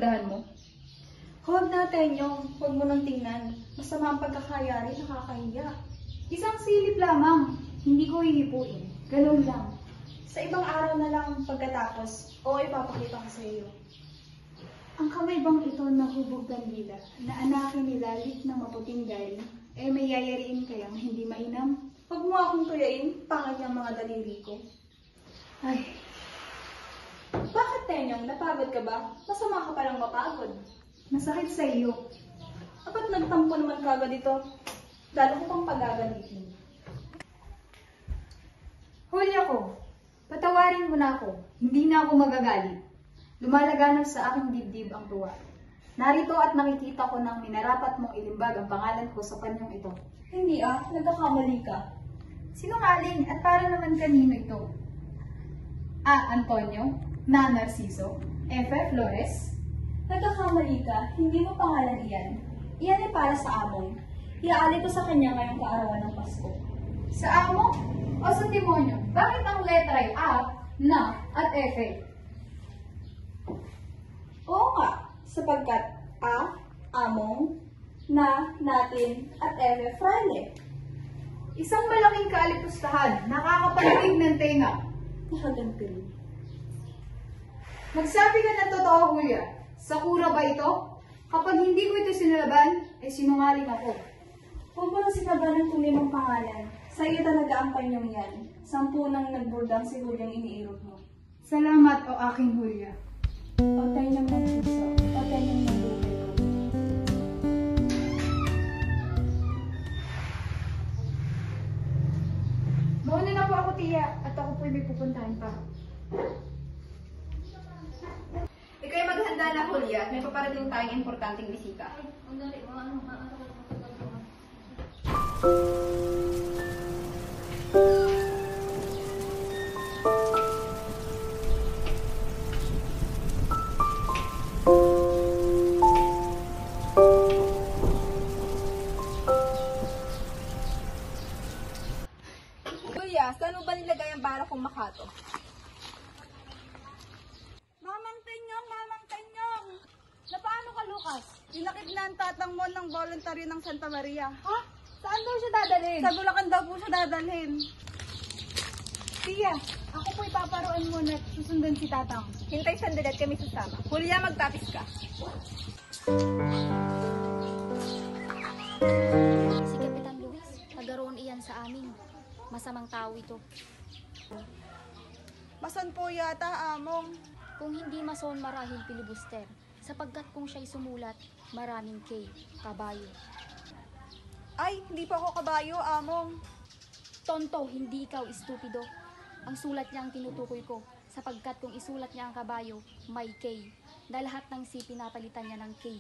pinagdududahan mo? Huwag natin yung huwag mo nang tingnan. Masama ang pagkakayari, nakakahiya. Isang silip lamang. Hindi ko hihipuin. Ganun lang. Sa ibang araw na lang pagkatapos, o ipapakita ko sa iyo. Ang kamay bang ito na hubog bandila, na anakin nilalit ng maputing galing, may yayariin kayang hindi mainam? Huwag mo akong tuyain, pangit yung mga daliri ko. Ay, Bakit, Tenyong? Napagod ka ba? Masama ka palang mapagod. masakit sa iyo. Dapat nagtampo naman kagad ito. Lalo ko pang pagagalitin. Huli ako. Patawarin mo na ako. Hindi na ako magagalit. Lumalaganap sa aking dibdib ang tuwa. Narito at nakikita ko nang minarapat mong ilimbag ang pangalan ko sa panyong ito. Hindi nagkakamali ka. Sinungaling at para naman kanino ito? A. Antonio, Na Narciso, F. Flores. Nagkakamali ka, hindi mo pangalan iyan. Iyan ay para sa among. Iaali ko sa kanya ngayong kaarawan ng Pasko. Sa amo o sa demonyo? Bakit ang letra ay A, Na at F? Oo nga, sapagkat A, among, Na, natin, at F, fraile. Isang malaking kaalipustahan, nakakapaligid ng tenga. Nakaganti rin. Magsabi ka ng totoo, Julia. Sakura ba ito? Kapag hindi ko ito sinalaban, sinungaling ako. Huwag mo na sinaban ng tunay mong pangalan. Sa iyo talaga ang panyong yan. 10 nang nagburdang si Juliang iniirot mo. Salamat o aking Julia. O Tenyong ng puso, o Tenyong ng buhay ko. Mauna na po ako, Tia, at ako po'y may pupuntahan pa. Ika'y maghanda na, Julia. May paparating tayong importanteng bisita. Julia, saan mo ba nilagay ang bara kong makato? Mamang Tenyong! Na paano ka, Lucas? Dinakip na ang tatang mo ng voluntaryo ng Santa Maria. Ha? Saan daw siya dadalhin? Sa Bulacan daw po siya dadalhin. Tia, ako po'y paparoon muna at susundan si Tatang. Hintay sandali at kami sasama. Julia, magtapis ka. Si Kapitan Luis, tagaroon iyan sa amin. Masamang tao ito. Mason po yata, among. Kung hindi mason marahil pilibuster, sapagkat kung siya'y sumulat, maraming K, kabayo. Ay, hindi pa ako kabayo, among. Tonto, hindi ikaw, estupido. Ang sulat niya ang tinutukoy ko, sapagkat kung isulat niya ang kabayo, may K. Na lahat ng C pinapalitan niya ng K.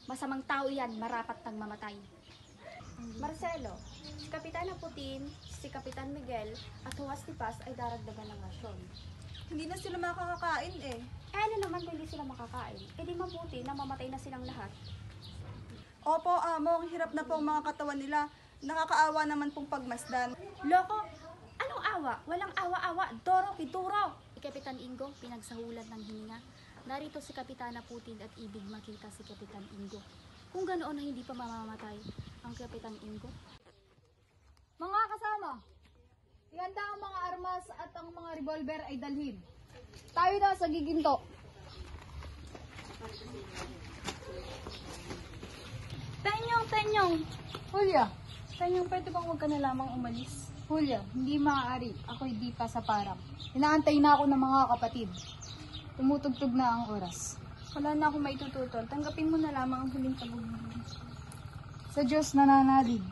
Masamang tao yan, marapat nang mamatay. Marcelo, si Kapitana Putin, si Kapitan Miguel, at Huwas ni Paz ay daragdagan ng rasyon. Hindi na sila makakakain eh. Ano naman kung hindi sila makakain? E di mabuti na mamatay na silang lahat. Opo, among, hirap na po ang mga katawan nila. Nakakaawa naman pong pagmasdan. Loko! Anong awa? Walang awa-awa. Doro kiduro! Si Kapitan Ingo, pinagsahulan ng hininga. Narito si Kapitana Putin at ibig makita si Kapitan Ingo. Kung ganoon na hindi pa mamamatay ang Kapitan Ingo. Mga kasama, ihanda ang mga armas at ang mga revolver ay dalhin. Tayo na sa giginto. Tenyong! Julia, Tenyong, pwede bang huwag ka na lamang umalis? Julia, hindi maaari. Ako'y di pa sa parang. Inaantay na ako ng mga kapatid. Tumutugtog na ang oras. Wala na akong maitututol. Tanggapin mo na lamang ang huling pag-ibig. Sa Diyos nananalig.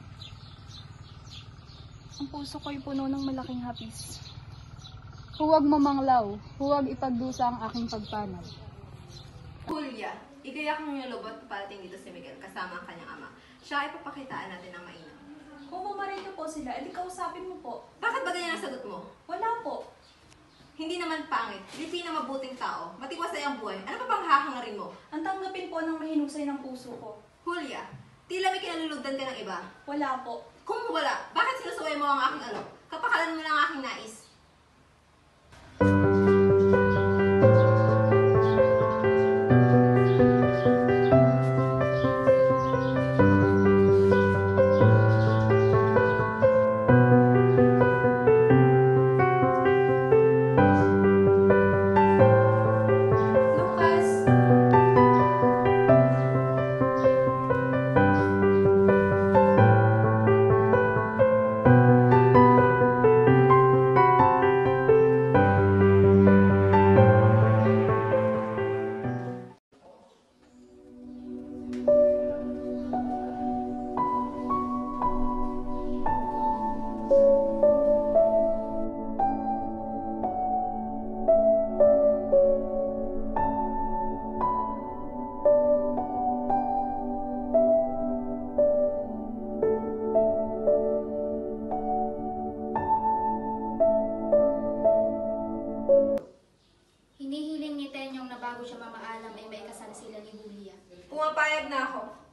Ang puso ko'y puno ng malaking hapis. Huwag mamanglaw, huwag ipagdusa ang aking pagpanaw. Julia, igaya kang nilobot parating dito si Miguel kasama ang kanyang ama. Siya ay papakitaan natin ng mainam. Kung pumarito po sila, edi kausapin mo po. Bakit ba ganyan ang sagot mo? Wala po. Hindi naman pangit. Lipi na mabuting tao. Matiwasay ang buhay. Ano pa bang hahangarin mo? Ang tanggapin po ng mahinusay ng puso ko. Julia, tila may kinalulugdan ka ng iba. Wala po. Kung wala, bakit sinusuway mo ang aking alok? Kapakalan mo lang ang aking nais.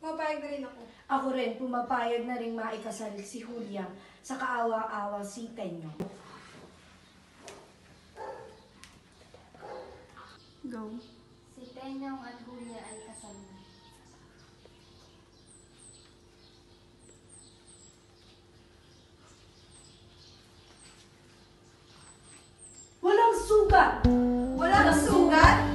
Pumapayag na rin ako. Ako rin, pumapayag na rin maikasal si Julia sa kaawa-awa si Tenyo. Go. Si Tenyong at Julia ay kasal na. Walang sugat! Walang sugat?